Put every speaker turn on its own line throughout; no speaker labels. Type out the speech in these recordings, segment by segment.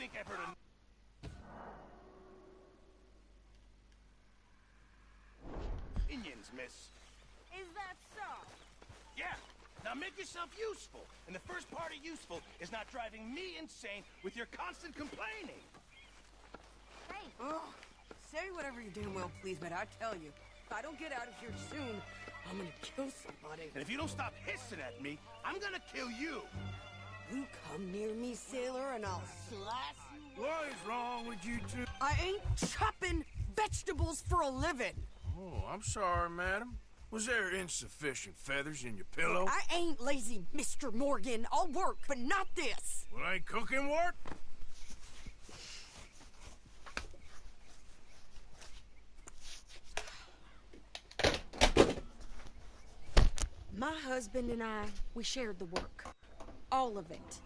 think I've heard enough. Indians, miss.
Is that so?
Yeah. Now make yourself useful. And the first part of useful is not driving me insane with your constant complaining.
Hey.
Ugh. Say whatever you damn well please, but I tell you, if I don't get out of here soon, I'm gonna kill somebody.
And if you don't stop hissing at me, I'm gonna kill you.
You come near me, sailor, and I'll slice you.
What is wrong with you two?
I ain't chopping vegetables for a living.
Oh, I'm sorry, madam. Was there insufficient feathers in your pillow?
I ain't lazy, Mr. Morgan. I'll work, but not this.
Well, ain't cooking work?
My husband and I, we shared the work. All of it.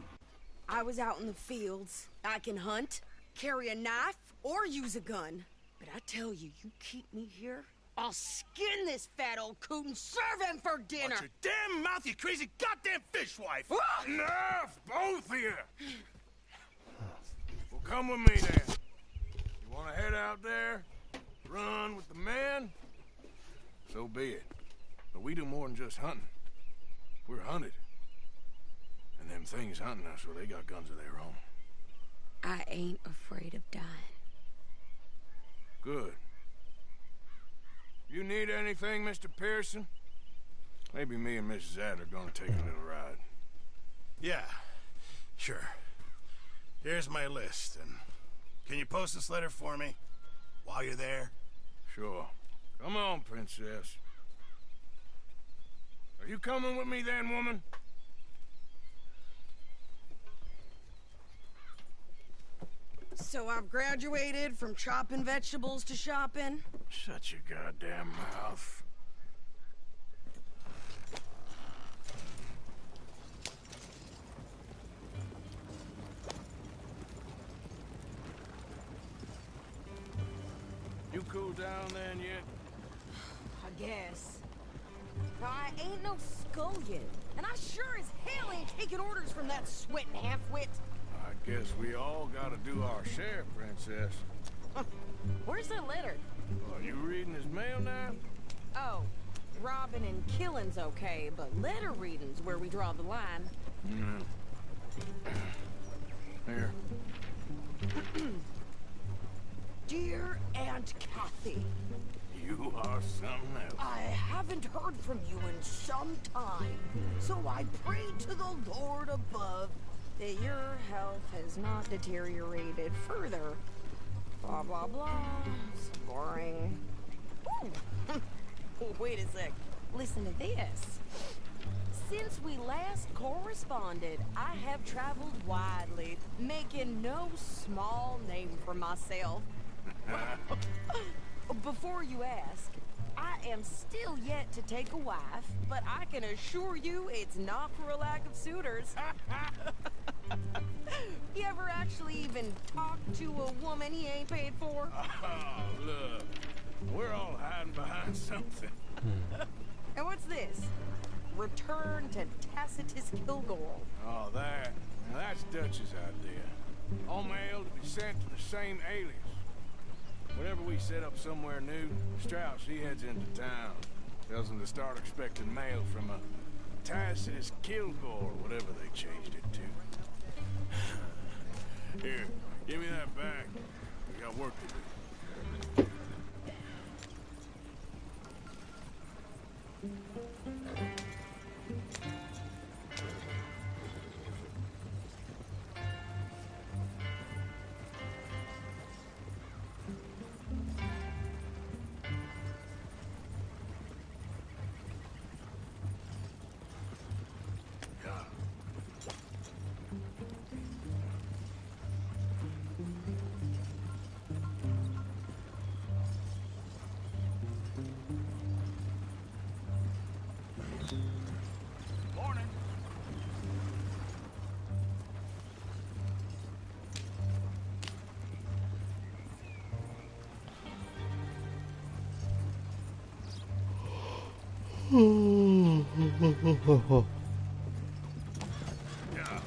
I was out in the fields. I can hunt, carry a knife, or use a gun. But I tell you, you keep me here, I'll skin this fat old coot and serve him for dinner.
Watch your damn mouth, you crazy goddamn fishwife!
Enough, both of you! Well, come with me then. You want to head out there, run with the men? So be it. But we do more than just hunting. We're hunted. And them things hunting us, well, they got guns of their own.
I ain't afraid of dying.
Good. You need anything, Mr. Pearson? Maybe me and Mrs. Adler are gonna take a little ride.
Yeah, sure. Here's my list, and can you post this letter for me while you're there?
Sure. Come on, princess. Are you coming with me then, woman?
So I've graduated from chopping vegetables to shopping?
Shut your goddamn mouth. You cool down then yet?
I guess. Now, I ain't no scullion, and I sure as hell ain't taking orders from that sweating half-wit.
I guess we all gotta do our share, princess.
Where's the letter?
Are you reading his mail now?
Oh, robbing and killing's okay, but letter reading's where we draw the line.
Here.
Dear Aunt Kathy,
You are something else.
I haven't heard from you in some time, so I pray to the Lord above that your health has not deteriorated further. Blah, blah, blah. It's boring. Ooh. Wait a sec. Listen to this. Since we last corresponded, I have traveled widely, making no small name for myself. Before you ask, I am still yet to take a wife, but I can assure you it's not for a lack of suitors. You ever actually even talked to a woman he ain't paid for?
Oh, look. We're all hiding behind something.
And what's this? Return to Tacitus Kilgore.
Oh, that. Now that's Dutch's idea. All mail to be sent to the same alias. Whenever we set up somewhere new, Strauss, he heads into town. Tells them to start expecting mail from a Tacitus Kilgore, whatever they changed it to. Here, give me that back. We got work to do.
Morning.
Yeah.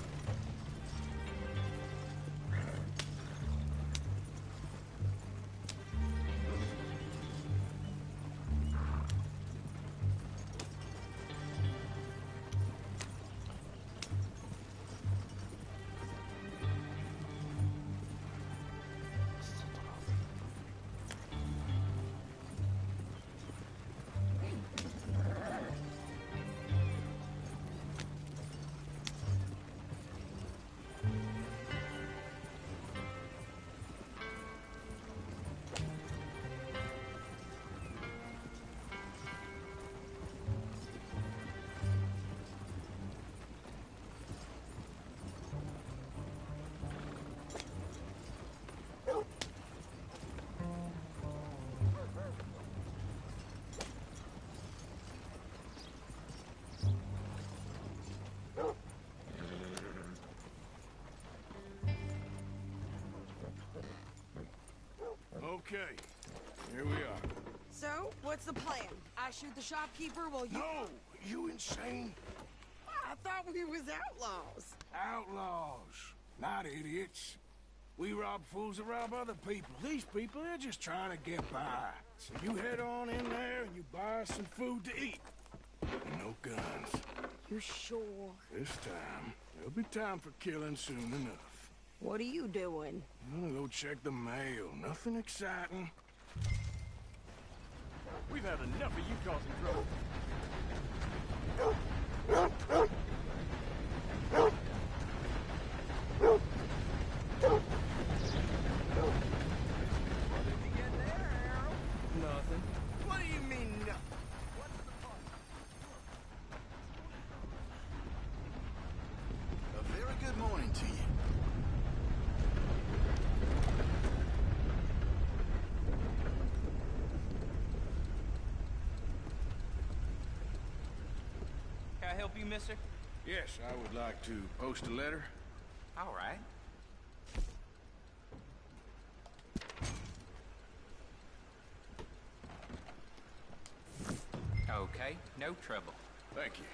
Okay, here we are.
So, what's the plan? I shoot the shopkeeper while you...
No, you insane?
I thought we was outlaws.
Outlaws, not idiots. We rob fools that rob other people. These people, they're just trying to get by. So you head on in there and you buy us some food to eat. And no guns.
You sure?
This time, there'll be time for killing soon enough.
What are you doing?
I'm gonna go check the mail. Nothing exciting.
We've had enough of you causing trouble.
Nothing.
What do you mean, no?
A very good morning to you.
Can I help you, mister?
Yes, I would like to post a letter.
All right. Okay, no trouble.
Thank you.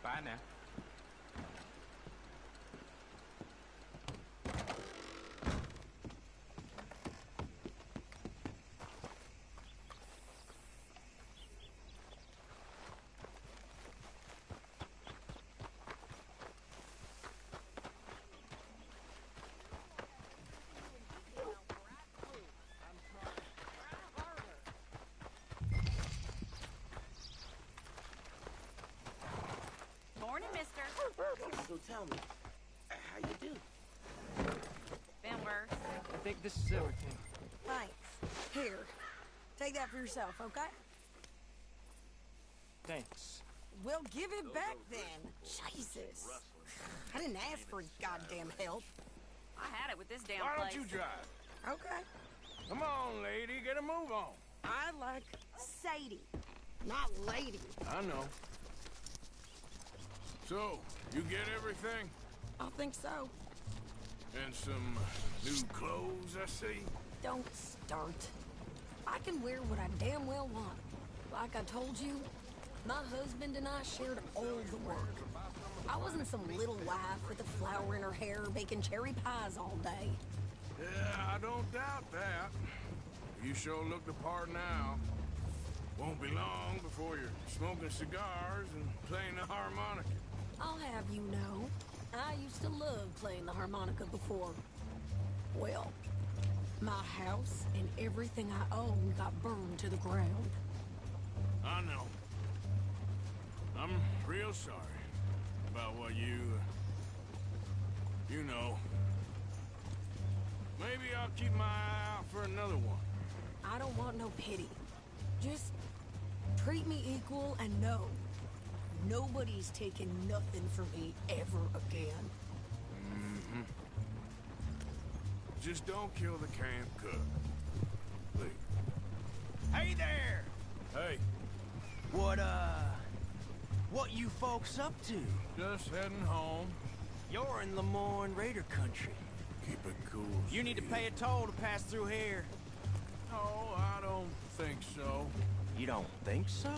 Bye now.
Morning, mister.
So tell me, how you do?
Been worse.
I think this is everything.
Thanks. Here. Take that for yourself, okay?
Thanks.
Well, give it back then. Jesus. I didn't ask for goddamn help.
I had it with this damn
Why
place.
don't you drive?
Okay.
Come on, lady, get a move on.
I like Sadie, not lady.
I know. So, you get everything?
I think so.
And some new clothes, I see?
Don't start. I can wear what I damn well want. Like I told you, my husband and I shared all the work. I wasn't some little wife with a flower in her hair baking cherry pies all day.
Yeah, I don't doubt that. You sure look the part now. Won't be long before you're smoking cigars and playing the harmonica.
I'll have you know, I used to love playing the harmonica before. Well, my house and everything I own got burned to the ground.
I know. I'm real sorry about what you know. Maybe I'll keep my eye out for another one.
I don't want no pity. Just treat me equal and know nobody's taking nothing from me ever again.
Mm-hmm. Just don't kill the camp cook. Please.
Hey there!
Hey,
What you folks up to?
just heading home.
You're in Lemoyne Raider country.
Keep it cool.
You need to pay a toll to pass through here.
No, I don't think so.
You don't think so?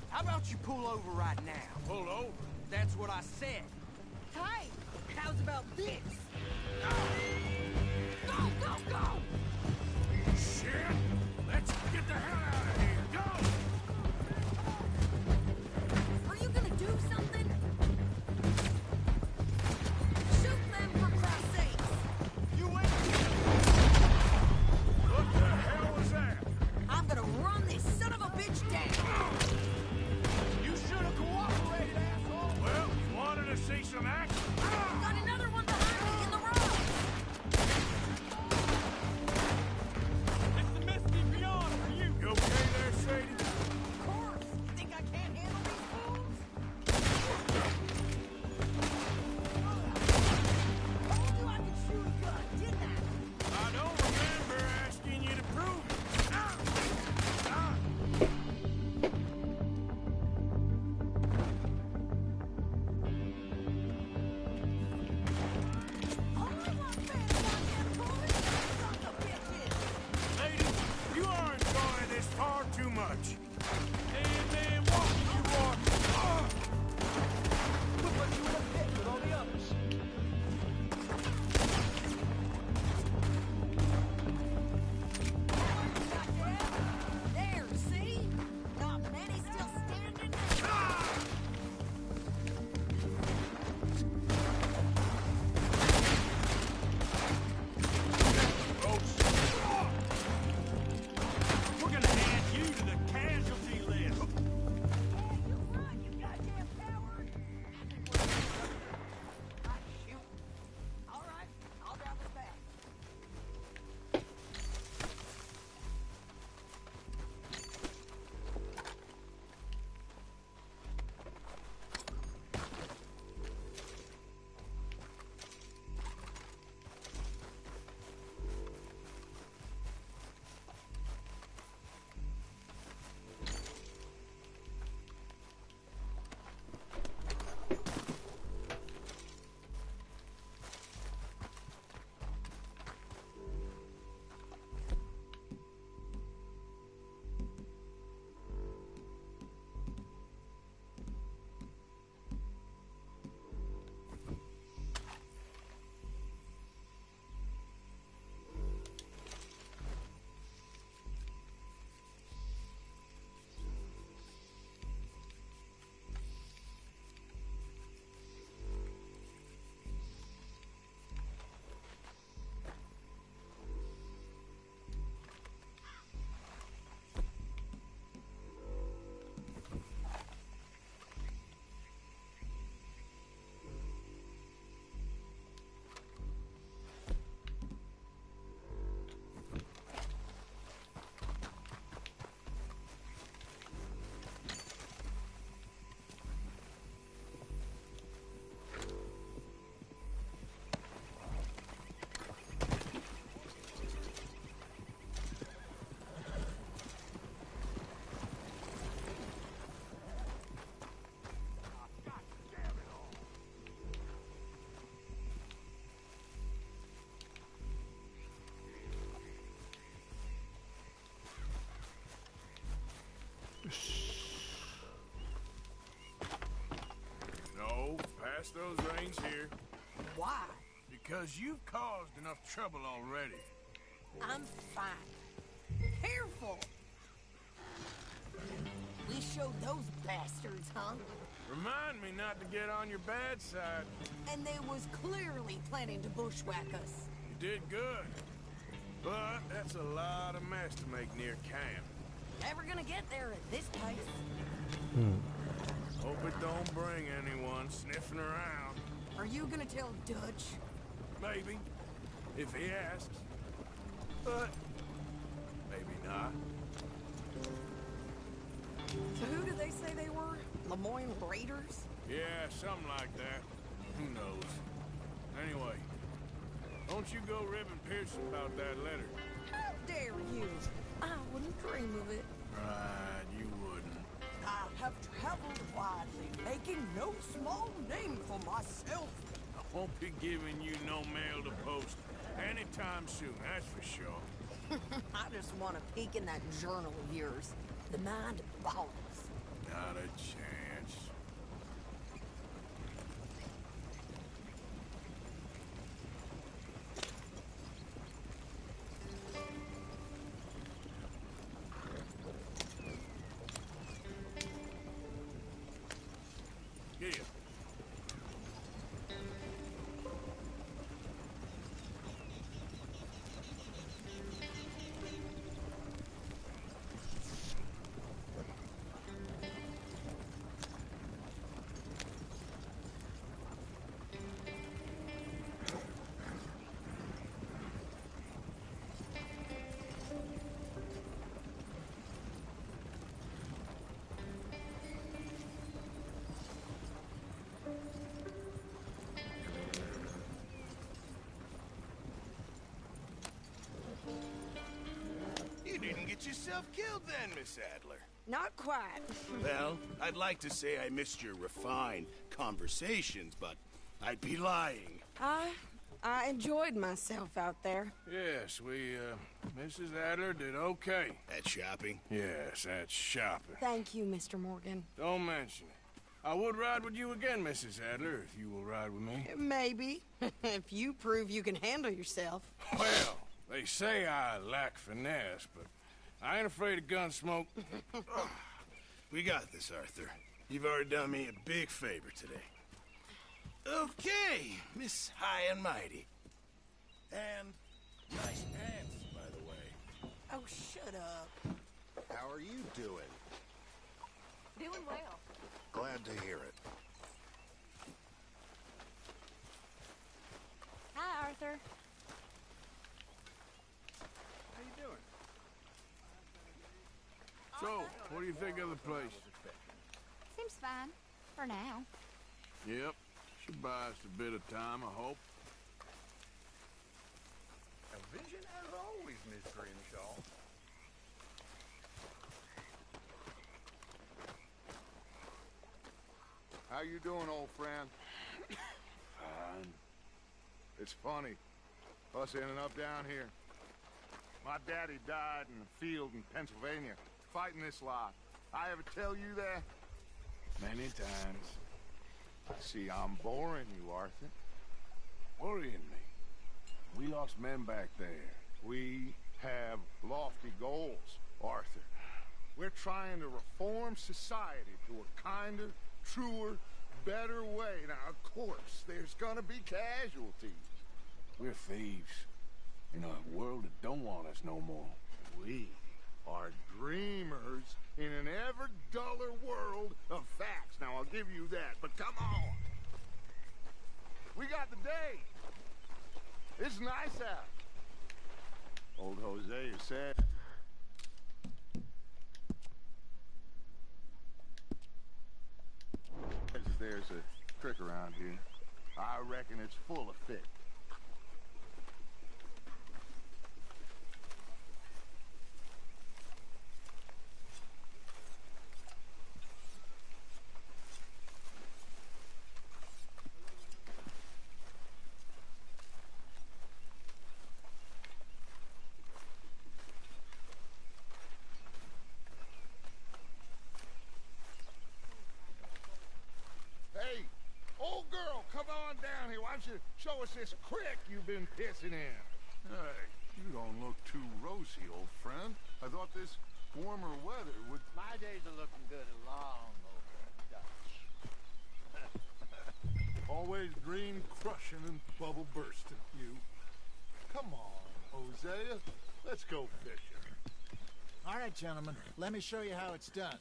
How about you pull over right now?
Pull over.
That's what I said.
Hey, how's about this? Go, go, go!
Shit! Let's get the hell out of here. Go!
Are you gonna do something? Shoot them for Christ's sakes!
You ain't...
What the hell was that?
I'm gonna run this son of a bitch down!
You should have cooperated, asshole!
Well, you wanted to see some action?
Got another one behind me in the road!
It's the
pass those reins here.
Why?
Because you've caused enough trouble already.
I'm fine. Careful! We showed those bastards, huh?
Remind me not to get on your bad side.
And they was clearly planning to bushwhack us.
You did good. But that's a lot of mess to make near camp.
Never gonna get there at this pace.
Hope it don't bring anyone sniffing around.
Are you gonna tell Dutch?
Maybe, if he asks. But maybe not.
So who did they say they were? Lemoyne Raiders?
Yeah, something like that. Who knows? Anyway, don't you go ribbing Pearson about that letter.
How dare you? I wouldn't dream of it.
Right, you wouldn't.
I have traveled widely, making no small name for myself.
I won't be giving you no mail to post anytime soon, that's for sure.
I just want to peek in that journal of yours. The mind boggles.
Not a chance. Yeah.
You didn't get yourself killed then, Miss Adler.
Not quite.
Well, I'd like to say I missed your refined conversations, but I'd be lying.
I enjoyed myself out there.
Yes, Mrs. Adler did okay.
At shopping?
Yes, that's shopping.
Thank you, Mr. Morgan.
Don't mention it. I would ride with you again, Mrs. Adler, if you will ride with me.
Maybe. If you prove you can handle yourself.
Well, they say I lack finesse, but I ain't afraid of gun smoke.
We got this, Arthur. You've already done me a big favor today. Okay, Miss High and Mighty. And nice pants, by the way.
Oh, shut up.
How are you doing?
Doing well.
Glad to hear it.
Hi, Arthur.
How you doing? So, what do you think of the place?
Seems fine. For now.
Yep. Should buy us a bit of time, I hope.
A vision as always, Miss Grimshaw.
How you doing, old friend?
Fine.
It's funny, us ending up down here. My daddy died in the field in Pennsylvania, fighting this lot. I ever tell you that?
Many times.
See, I'm boring you, Arthur.
Worrying me. We lost men back there.
We have lofty goals, Arthur. We're trying to reform society to a kinder, truer, better way. Now, of course, there's gonna be casualties.
We're thieves. In a world that don't want us no more.
We are dreamers in an ever duller world of facts. Now, I'll give you that, but come on. We got the day. It's nice out. Old Hosea said. There's a trick around here. I reckon it's full of fish. Hey, old girl, Why don't you show us this creek you've been pissing in? Hey, you don't look too rosy, old friend. I thought this warmer weather would...
My days are looking good and long over Dutch.
Always green crushing and bubble bursting, you. Come on, Hosea. Let's go fishing.
All right, gentlemen. Let me show you how it's done.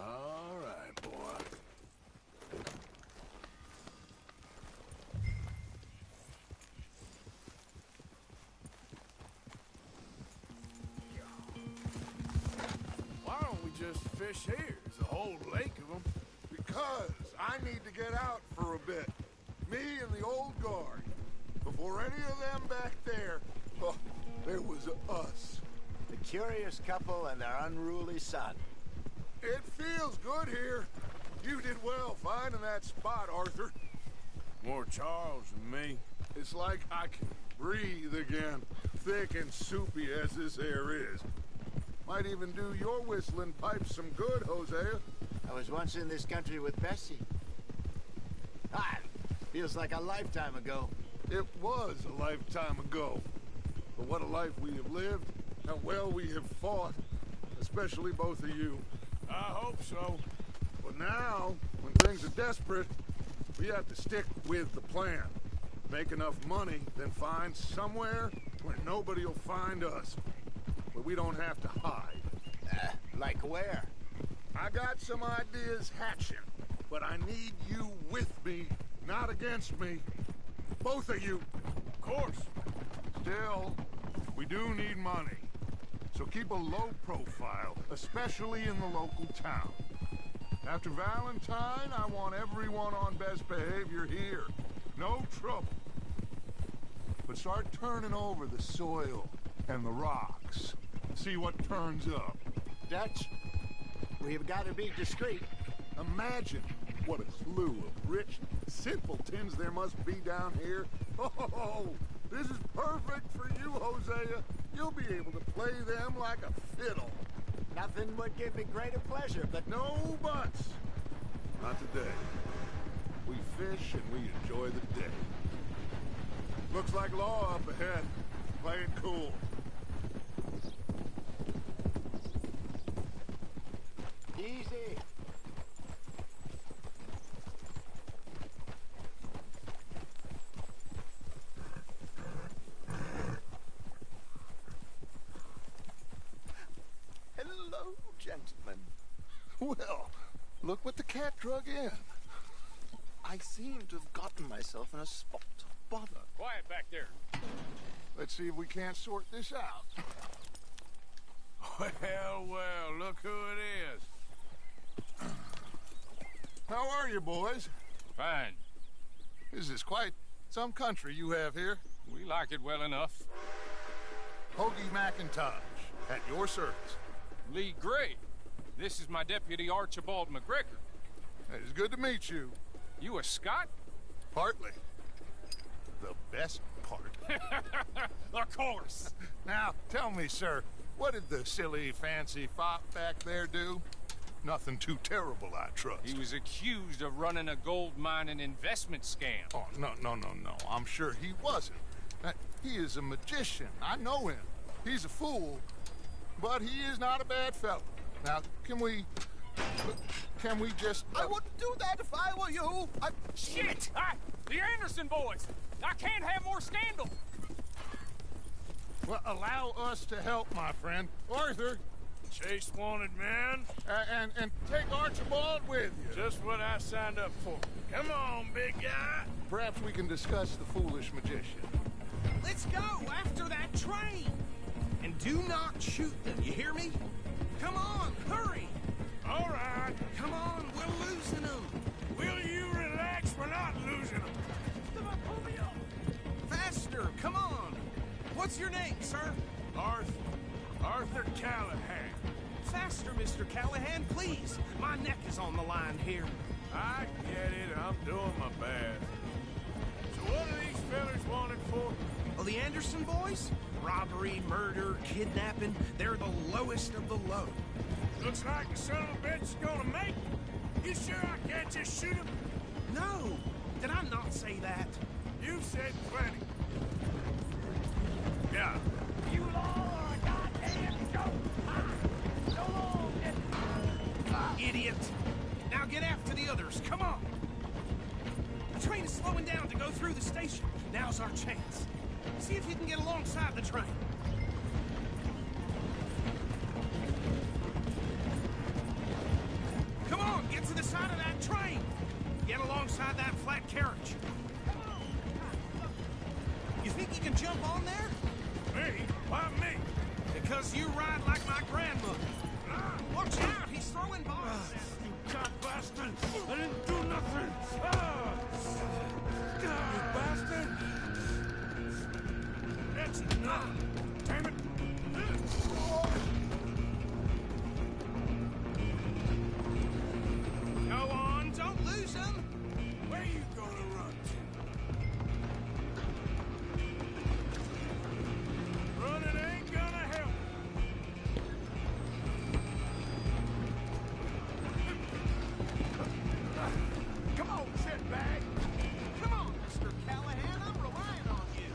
All right, boy.
Why don't we just fish here? There's a whole lake of them.
Because I need to get out for a bit. Me and the old guard. Before any of them back there, oh, there was us.
The curious couple and their unruly son.
It feels good here. You did well finding that spot, Arthur.
More Charles than me.
It's like I can breathe again, thick and soupy as this air is. Might even do your whistling pipes some good, Hosea.
I was once in this country with Bessie. Feels like a lifetime ago.
It was a lifetime ago. But what a life we have lived, how well we have fought, especially both of you.
I hope so.
But now, when things are desperate, we have to stick with the plan. Make enough money, then find somewhere where nobody will find us. Where we don't have to hide.
Like where?
I got some ideas hatching, but I need you with me, not against me. Both of you.
Of course.
Still, we do need money. So keep a low profile, especially in the local town. After Valentine, I want everyone on best behavior here. No trouble. But start turning over the soil and the rocks. See what turns up.
Dutch, we've got to be discreet.
Imagine what a slew of rich simpletons there must be down here. Oh, this is perfect for you, Hosea. You'll be able to play them like a fiddle.
Nothing would give me greater pleasure, but
No buts. Not today. We fish and we enjoy the day. Looks like law up ahead. Play it cool.
easy.
Hello, gentlemen. Well, look what the cat drug in.
I seem to have gotten myself in a spot of bother.
Quiet back there.
Let's see if we can't sort this out.
Well, well, look who it is.
How are you, boys?
Fine.
This is quite some country you have here.
We like it well enough.
Hoagie McIntosh, at your service.
Lee Gray. This is my deputy Archibald McGregor.
It's good to meet you.
You a Scot?
Partly. The best part.
Of course.
Now, tell me, sir, what did the silly, fancy fop back there do? Nothing too terrible, I trust.
He was accused of running a gold mining investment scam.
Oh, no. I'm sure he wasn't. He is a magician. I know him. He's a fool, but he is not a bad fellow. Now, can we just...
I wouldn't do that if I were you.
Shit! The Anderson boys! I can't have more scandal!
Well, allow us to help, my friend. Arthur.
Chase wanted man.
And take Archibald with you.
Just what I signed up for. Come on, big guy.
Perhaps we can discuss the foolish magician.
Let's go after that train. And do not shoot them, you hear me? Come on, hurry.
All right.
Come on, we're losing them.
Will you relax? We're not losing them.
Come on, pull me up. Faster, come on. What's your name, sir?
Arthur Callahan.
Faster, Mr. Callahan, please. My neck is on the line here.
I get it. I'm doing my best. So what are these fellas wanted for?
Well, the Anderson boys? Robbery, murder, kidnapping. They're the lowest of the low.
Looks like the son of a bitch is gonna make it. You sure I can't just shoot him?
No! Did I not say that?
You've said plenty.
Yeah.
You all are a goddamn joke. So long.
Idiot! Now get after the others, come on! The train is slowing down to go through the station. Now's our chance. See if you can get alongside the train. Come on, get to the side of that train! Get alongside that flat carriage. You think you can jump on there?
Me? Why me?
Because you ride like my grandmother. Watch out, he's throwing bombs.
You god bastard! I didn't do nothing! You bastard! That's enough! Damn it!
Go on, don't lose him.
Where you gonna run to? Running ain't gonna help.
Come on, shitbag.
Come on, Mr. Callahan, I'm relying on you.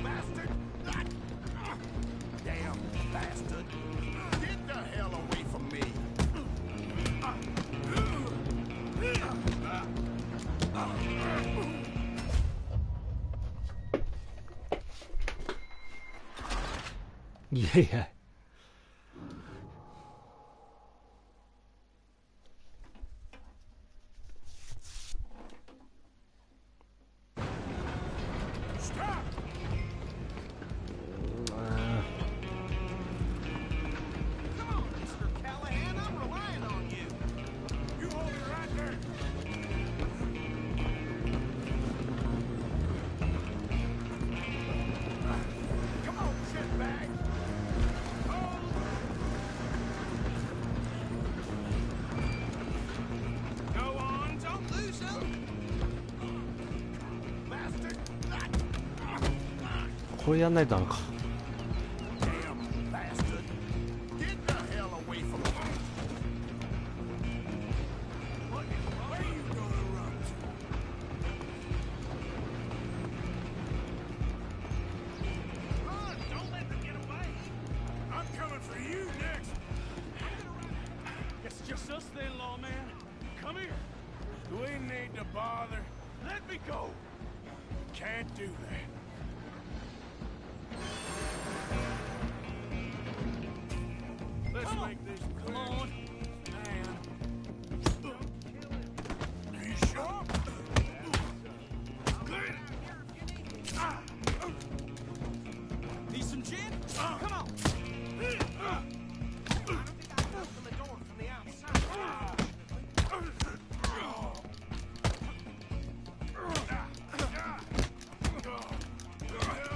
Bastard! Damn bastard! Get the hell away from me!
Yeah.
Stop!
Come on, Mr. Callahan, I'm relying on you.
You hold it right there.
Come on, shitbag!
Go on, don't lose him.
Bastard!
これやんないとダメか。
Damn bastard! Get the hell away from me!
Where you gonna run to?
Run, don't let them get away.
I'm coming for you next.
It's just us then, lawman. Come here.
Do we need to bother?
Let me go.
Can't do that. Let's make this clear.
Come on.
Are you sure?
Need some gin? Come on. I don't think I can open the door from the outside.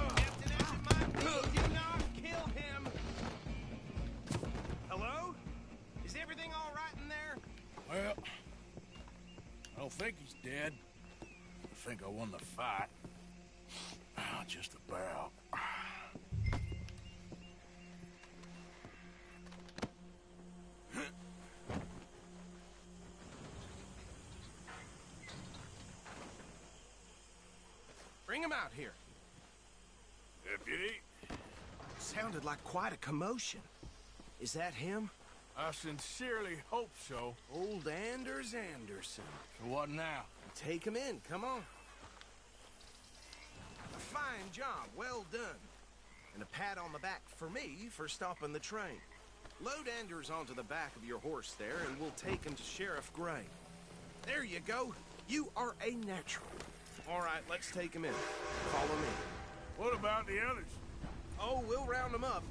Captain, as it might be, do not kill him. Hello? Is everything all right in there?
Well, I don't think he's dead. I think I won the fight. Just about.
Bring him out here.
Deputy,
Sounded like quite a commotion. Is that him?
I sincerely hope so.
Old Anders Anderson.
So what now?
Take him in, come on. A fine job, well done. And a pat on the back for me for stopping the train. Load Anders onto the back of your horse there, and we'll take him to Sheriff Gray. There you go. You are a natural. All right, let's take him in. Follow me.
What about the others?
Oh, we'll round them up.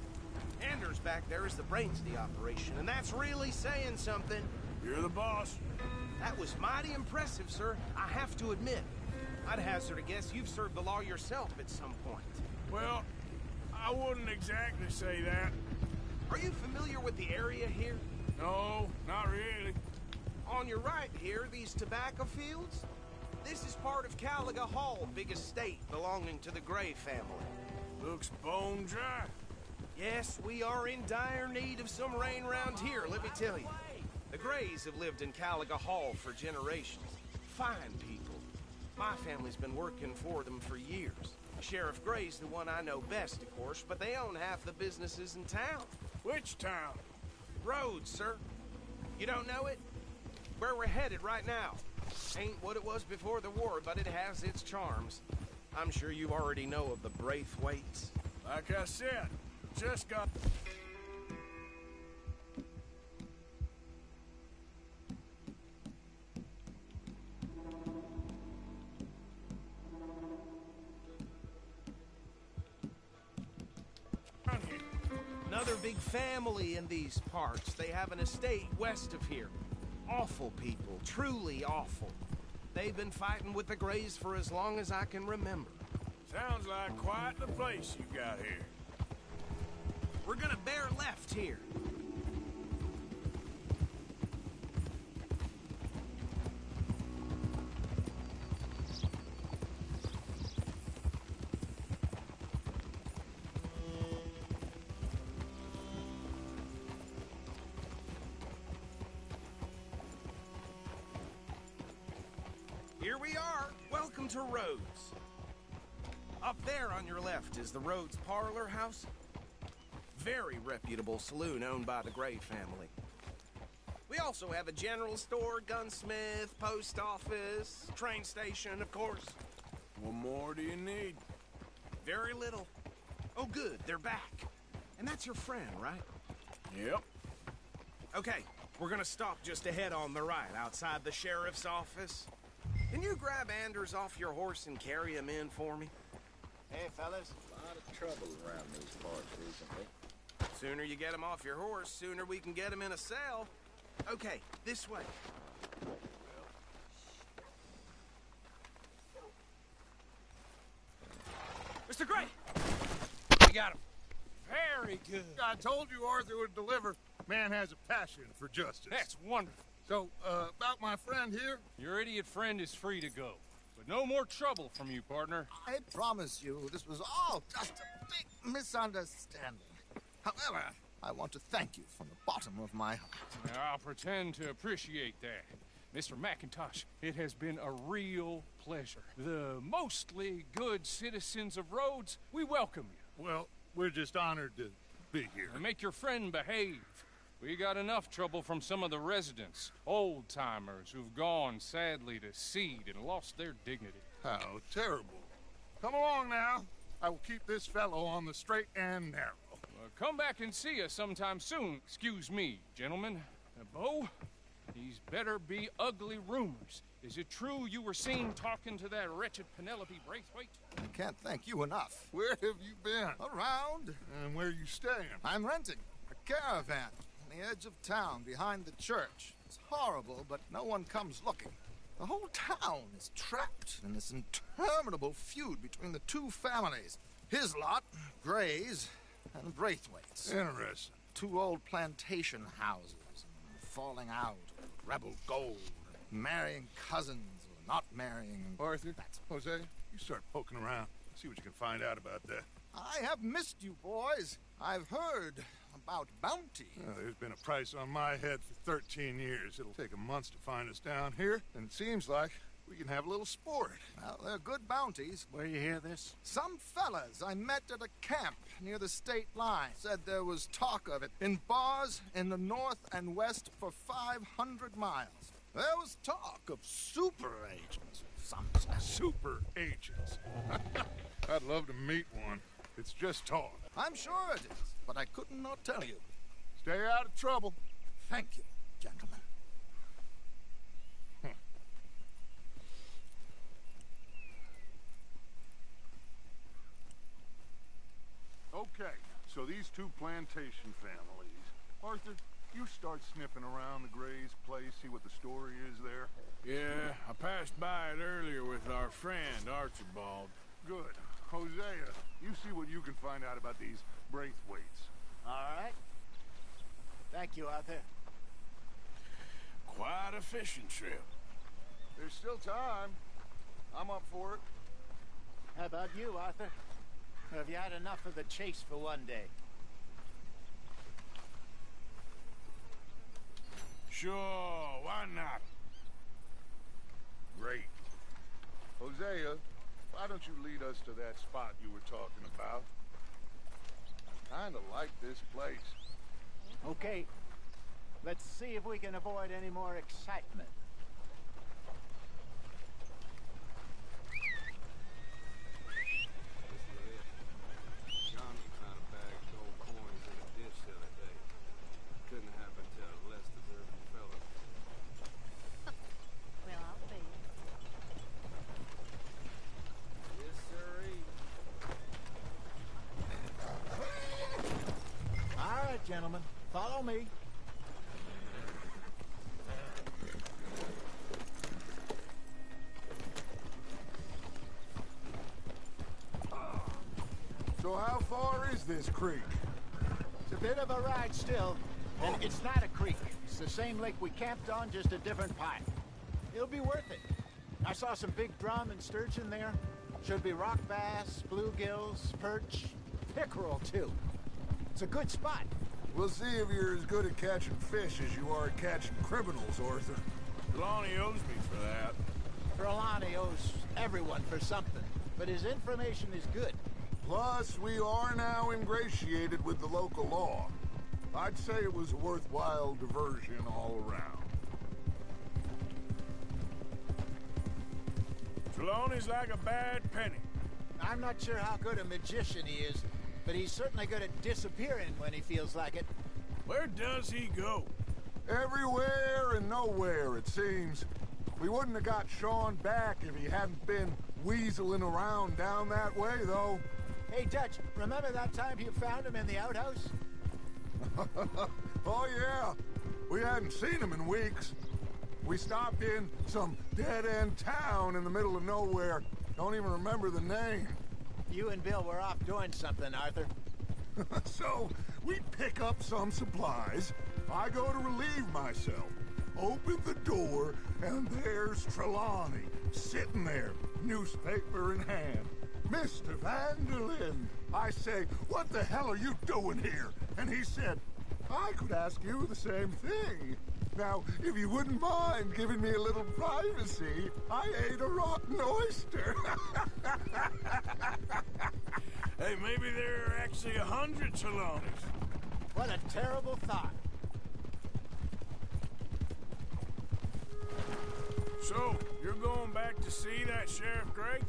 Anders back there is the brains of the operation, and that's really saying something.
You're the boss.
That was mighty impressive, sir. I have to admit. I'd hazard a guess you've served the law yourself at some point.
Well, I wouldn't exactly say that.
Are you familiar with the area here?
No, not really.
On your right here, these tobacco fields? This is part of Caliga Hall, big estate belonging to the Gray family.
Looks bone dry.
Yes, we are in dire need of some rain around here, let me tell you. The Grays have lived in Caliga Hall for generations. Fine people. My family's been working for them for years. Sheriff Gray's the one I know best, of course, but they own half the businesses in town.
Which town?
Rhodes, sir. You don't know it? Where we're headed right now. Ain't what it was before the war, but it has its charms. I'm sure you already know of the Braithwaites.
Like I said, just got...
Another big family in these parts. They have an estate west of here. Awful people, truly awful. They've been fighting with the Grays for as long as I can remember.
Sounds like quite the place you got here.
We're gonna bear left here. Here we are. Welcome to Rhodes. Up there on your left is the Rhodes Parlor House. Very reputable saloon owned by the Gray family. We also have a general store, gunsmith, post office, train station, of course.
What more do you need?
Very little. Oh, good, they're back. And that's your friend, right?
Yep.
Okay, we're gonna stop just ahead on the right, outside the sheriff's office. Can you grab Anders off your horse and carry him in for me?
Hey, fellas. A lot of trouble around these parts recently.
Sooner you get him off your horse, sooner we can get him in a cell. Okay, this way. Mr. Gray! We got him.
Very good.
I told you Arthur would deliver. Man has a passion for justice.
That's wonderful.
So, about my friend here?
Your idiot friend is free to go. But no more trouble from you, partner.
I promise you, this was all just a big misunderstanding. However, I want to thank you from the bottom of my heart.
Now, I'll pretend to appreciate that. Mr. McIntosh, it has been a real pleasure. The mostly good citizens of Rhodes, we welcome you.
Well, we're just honored to be here.
And make your friend behave. We got enough trouble from some of the residents, old-timers who've gone, sadly, to seed and lost their dignity.
How terrible. Come along now. I will keep this fellow on the straight and narrow.
Come back and see us sometime soon. Excuse me, gentlemen. Bo, these better be ugly rumors. Is it true you were seen talking to that wretched Penelope Braithwaite?
I can't thank you enough.
Where have you been?
Around.
And where are you staying?
I'm renting a caravan on the edge of town behind the church. It's horrible, but no one comes looking. The whole town is trapped in this interminable feud between the two families. His lot, Gray's, and Braithwaite's.
Interesting.
Two old plantation houses, falling out, rebel gold, marrying cousins, or not marrying.
Arthur, Jose, you start poking around. See what you can find out about that.
I have missed you, boys. I've heard about bounty.
Well, there's been a price on my head for 13 years. It'll take a month to find us down here, and it seems like we can have a little sport.
Well, they're good bounties.
Where you hear this?
Some fellas I met at a camp near the state line said there was talk of it in bars in the north and west for 500 miles. There was talk of super agents. Some
super agents. I'd love to meet one. It's just talk.
I'm sure it is, but I couldn't not tell you.
Stay out of trouble.
Thank you, gentlemen.
Okay, so these two plantation families. Arthur, you start sniffing around the Gray's place, see what the story is there.
Yeah, I passed by it earlier with our friend, Archibald.
Good. Hosea, you see what you can find out about these Braithwaites.
All right. Thank you, Arthur.
Quite a fishing trip.
There's still time. I'm up for it.
How about you, Arthur? Or have you had enough of the chase for one day?
Sure, why not?
Great. Hosea, why don't you lead us to that spot you were talking about? I kinda like this place.
Okay. Let's see if we can avoid any more excitement.
Johnny found a bag of gold coins in a ditch the other day. Couldn't happen to a less deserving fella.
Well, I'll be.
Yes, sirree.
All right, gentlemen. Follow me.
So how far is this creek?
It's a bit of a ride still. And it's not a creek. It's the same lake we camped on, just a different part. It'll be worth it. I saw some big drum and sturgeon there. Should be rock bass, bluegills, perch, pickerel, too. It's a good spot.
We'll see if you're as good at catching fish as you are at catching criminals, Arthur.
Trelawney owes me for that.
Trelawney owes everyone for something, but his information is good.
Plus, we are now ingratiated with the local law. I'd say it was a worthwhile diversion all around.
Trelawney's like a bad penny.
I'm not sure how good a magician he is, but he's certainly good at disappearing when he feels like it.
Where does he go?
Everywhere and nowhere, it seems. We wouldn't have got Sean back if he hadn't been weaseling around down that way, though.
Hey, Dutch, remember that time you found him in the outhouse?
Oh, yeah. We hadn't seen him in weeks. We stopped in some dead-end town in the middle of nowhere. Don't even remember the name.
You and Bill were off doing something, Arthur.
So, we pick up some supplies. I go to relieve myself. Open the door, and there's Trelawney, sitting there, newspaper in hand. Mr. Vanderlyn. I say, what the hell are you doing here? And he said, I could ask you the same thing. Now, if you wouldn't mind giving me a little privacy, I ate a rotten oyster.
Hey, maybe there are actually 100 Trelawneys.
What a terrible thought.
So, you're going back to see that Sheriff Gray?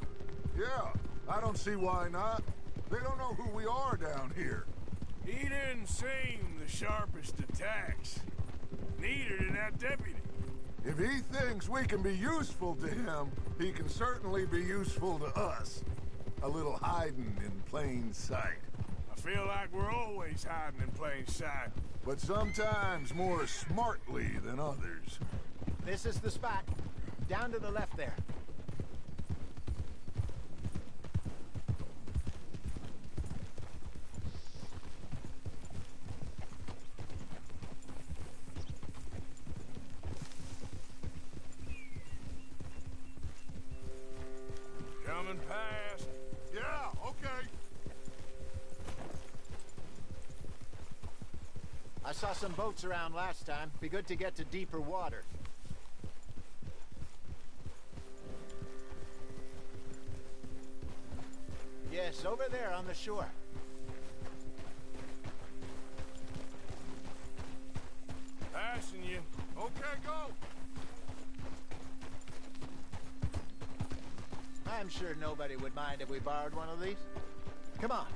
Yeah, I don't see why not. They don't know who we are down here.
He didn't seem the sharpest attacks. Neither did that deputy.
If he thinks we can be useful to him, he can certainly be useful to us. A little hiding in plain sight.
I feel like we're always hiding in plain sight.
But sometimes more smartly than others.
This is the spot. Down to the left there.
Coming past.
Yeah, okay.
I saw some boats around last time. Be good to get to deeper water. Yes, over there on the shore.
Passing you.
Okay, go.
I'm sure nobody would mind if we borrowed one of these. Come on.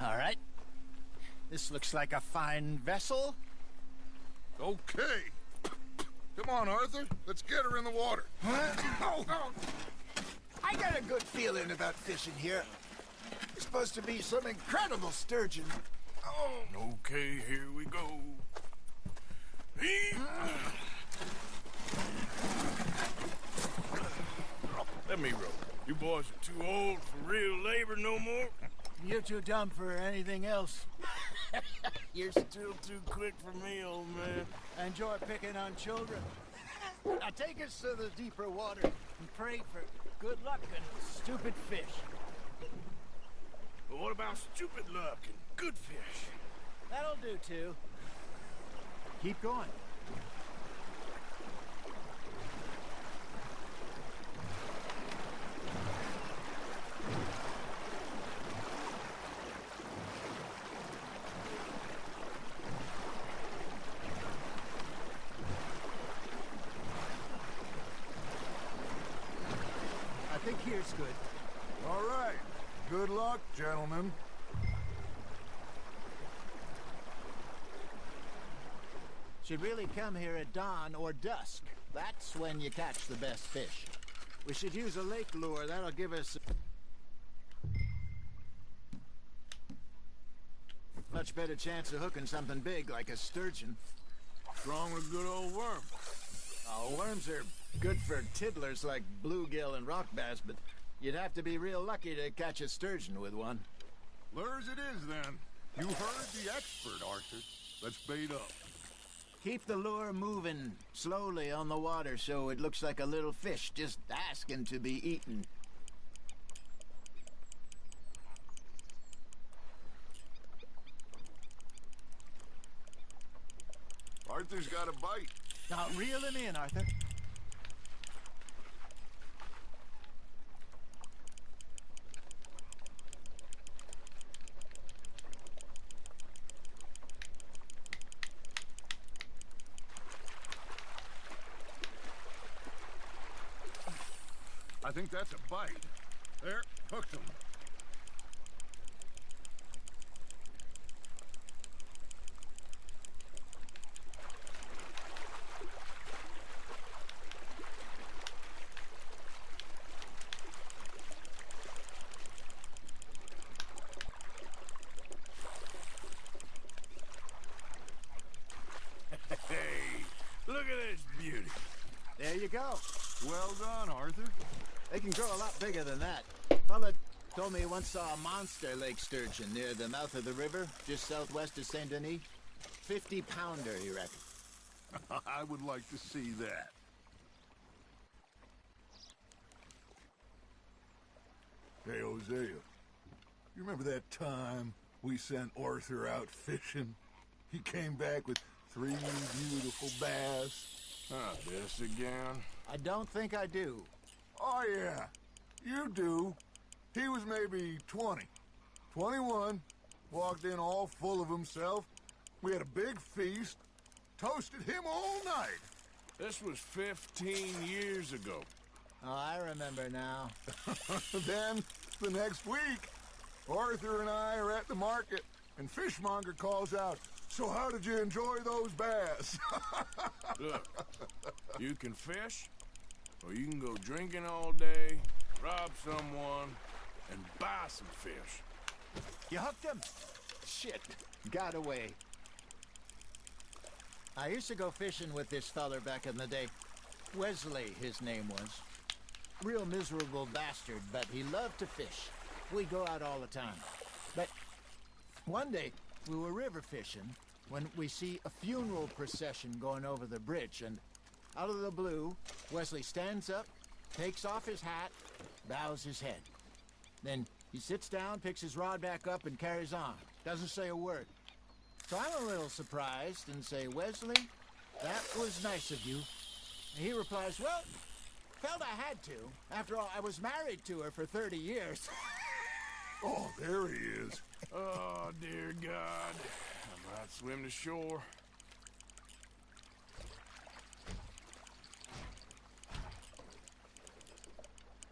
All right. This looks like a fine vessel.
Okay. Come on, Arthur. Let's get her in the water.
Oh. I got a good feeling about fishing here. It's supposed to be some incredible sturgeon. Oh.
Okay, here we go. Let me roll. You boys are too old for real labor no more?
You're too dumb for anything else.
You're still too quick for me, old man.
I enjoy picking on children. Now take us to the deeper water and pray for good luck and stupid fish.
But what about stupid luck and good fish?
That'll do, too. Keep going. I think here's good.
All right. Good luck, gentlemen.
Should really come here at dawn or dusk. That's when you catch the best fish. We should use a lake lure. That'll give us a much better chance of hooking something big like a sturgeon.
What's wrong with good old worm?
Oh, worms are good for tiddlers like bluegill and rock bass, but you'd have to be real lucky to catch a sturgeon with one.
Lures it is, then. You heard the expert, Arthur. Let's bait up.
Keep the lure moving slowly on the water so it looks like a little fish just asking to be eaten.
Arthur's got a bite.
Now reel him in, Arthur.
I think that's a bite. There, hooked him.
Hey, look at this beauty.
There you go.
Well done, Arthur.
They can grow a lot bigger than that. Fella told me he once saw a monster lake sturgeon near the mouth of the river, just southwest of Saint Denis. 50-pounder, he reckoned.
I would like to see that. Hey, Hosea. You remember that time we sent Arthur out fishing? He came back with 3 beautiful bass.
This again?
I don't think I do.
Oh, yeah. You do. He was maybe 20. 21. Walked in all full of himself. We had a big feast. Toasted him all night.
This was 15 years ago.
Oh, I remember now.
Then, the next week, Arthur and I are at the market, and Fishmonger calls out, "So how did you enjoy those bass?"
Look, you can fish, or you can go drinking all day, rob someone, and buy some fish.
You hooked him? Shit. Got away. I used to go fishing with this feller back in the day. Wesley, his name was. Real miserable bastard, but he loved to fish. We'd go out all the time. But one day, we were river fishing when we see a funeral procession going over the bridge, and out of the blue, Wesley stands up, takes off his hat, bows his head. Then he sits down, picks his rod back up, and carries on. Doesn't say a word. So I'm a little surprised and say, "Wesley, that was nice of you." And he replies, "Well, felt I had to. After all, I was married to her for 30 years.
Oh, there he is.
Oh, dear God. I might swim to shore.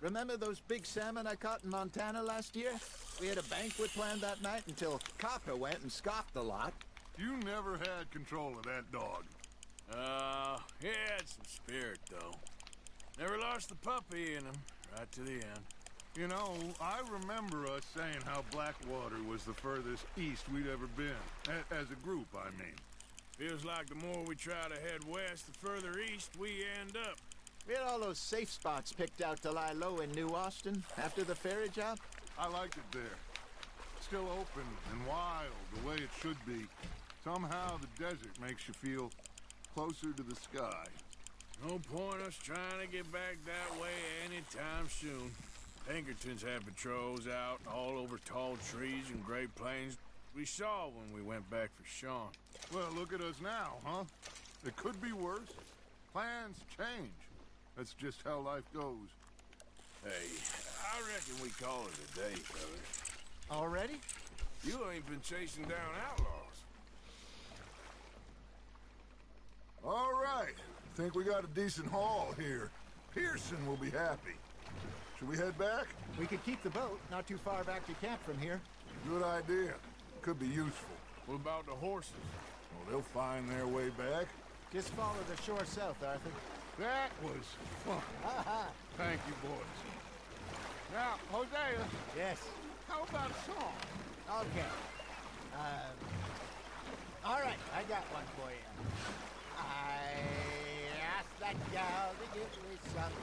Remember those big salmon I caught in Montana last year? We had a banquet planned that night until Kaka went and scoffed a lot.
You never had control of that dog.
He had some spirit, though. Never lost the puppy in him, right to the end.
You know, I remember us saying how Blackwater was the furthest east we'd ever been. As a group, I mean.
Feels like the more we try to head west, the further east we end up.
We had all those safe spots picked out to lie low in New Austin after the ferry job.
I liked it there. Still open and wild, the way it should be. Somehow the desert makes you feel closer to the sky.
No point us trying to get back that way anytime soon. Pinkertons had patrols out all over tall trees and Great Plains. We saw when we went back for Sean.
Well, look at us now, huh? It could be worse. Plans change. That's just how life goes.
Hey, I reckon we call it a day, fellas.
Already?
You ain't been chasing down outlaws.
All right. Think we got a decent haul here. Pearson will be happy. Should we head back?
We could keep the boat not too far back to camp from here.
Good idea. Could be useful.
What about the horses?
Well, they'll find their way back.
Just follow the shore south, Arthur.
That was fun. Thank you, boys. Now, Hosea.
Yes.
How about a song?
Okay. All right, I got one for you. I asked that gal to give me some.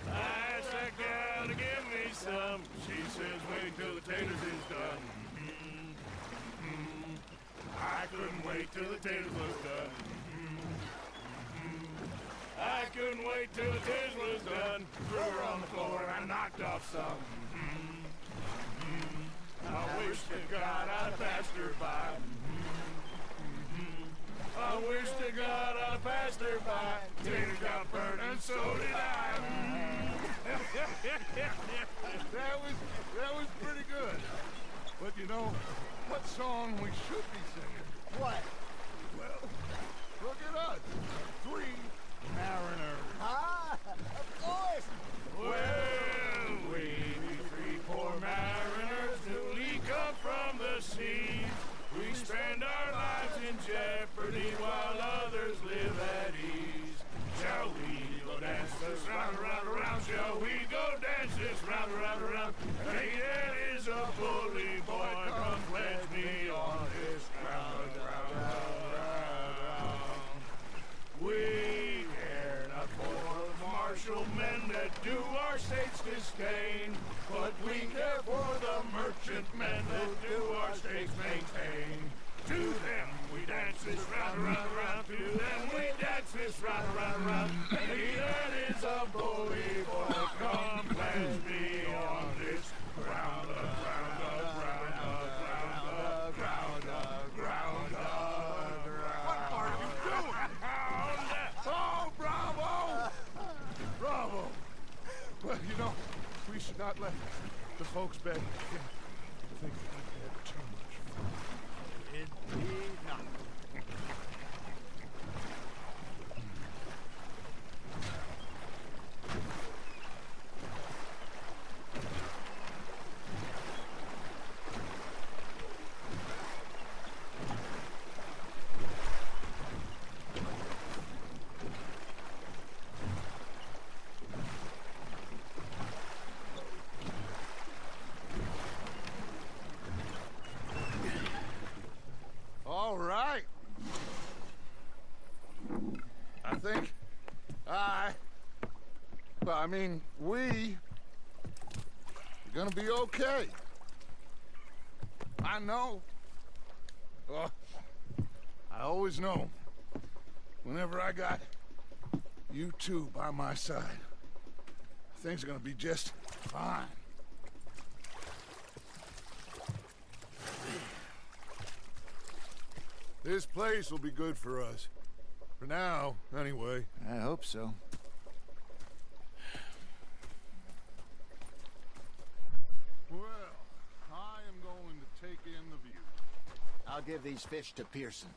I asked that gal to give me some. She says wait till the taters is done. I couldn't wait till the taters was done. I couldn't wait till the taters was done. Threw her on the floor and I knocked off some. I wish to God I'd passed her by. I wish to God I'd passed her by. Tater got burned and so did I.
That was pretty good. But you know, what song we should be singing?
What?
Well, look at us. 3 mariners.
Ah, of course.
Well, we be 3 poor mariners newly come from the sea. We spend our lives in jeopardy while others live at ease. Shall we go dance this round, around, around? Shall we go dance this round, around, around? Hey, that is a bully boy. Come pledge me on this ground, round, round, round, round. We care not for martial men that do our state's disdain, but we care for the merchant men that do our state's maintain. To them we dance this round, round, round. To them we dance this round, round, round. He that is a bully boy, come pledge me on this ground, ground, ground, ground, ground, ground, ground.
What are you doing? Oh, bravo! Bravo! Well, you know, we should not let the folks back think that we had too much fun.
Indeed not.
All right. I think we are gonna be okay. I know. I always know. Whenever I got you two by my side, things are gonna be just fine. This place will be good for us. For now, anyway.
I hope so.
Well, I am going to take in the view.
I'll give these fish to Pearson.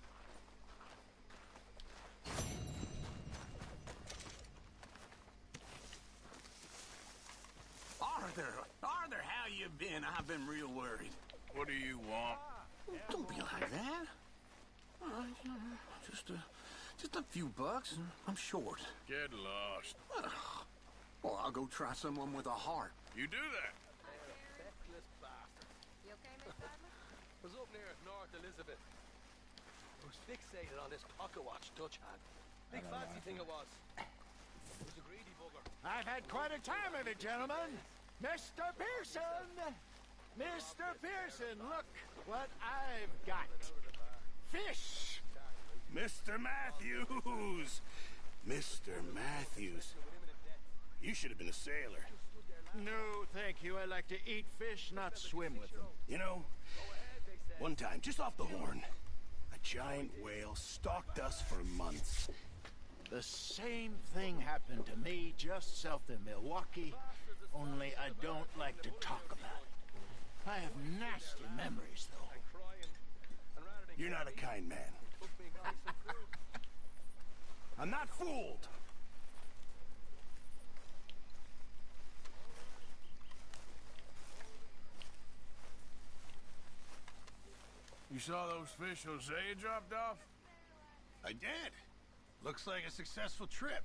Arthur, how you been? I've been real worried.
What do you want?
Don't be like that. Just a few bucks, and I'm short.
Get lost.
Well, I'll go try someone with a heart.
You do that.
Feckless bastard.
You okay, Miss Bradley?
Was up near North Elizabeth. I was fixated on this pocket watch Dutch had. Big fancy thing it was. It was a greedy bugger.
I've had quite a time of it, gentlemen. Mr. Pearson! Mr. Pearson, look what I've got. Fish!
Mr. Matthews! Mr. Matthews. You should have been a sailor.
No, thank you. I like to eat fish, not swim with them.
You know, one time, just off the Horn, a giant whale stalked us for months.
The same thing happened to me just south of Milwaukee, only I don't like to talk about it. I have nasty memories, though.
You're not a kind man. I'm not fooled.
You saw those fish Hosea dropped off?
I did. Looks like a successful trip.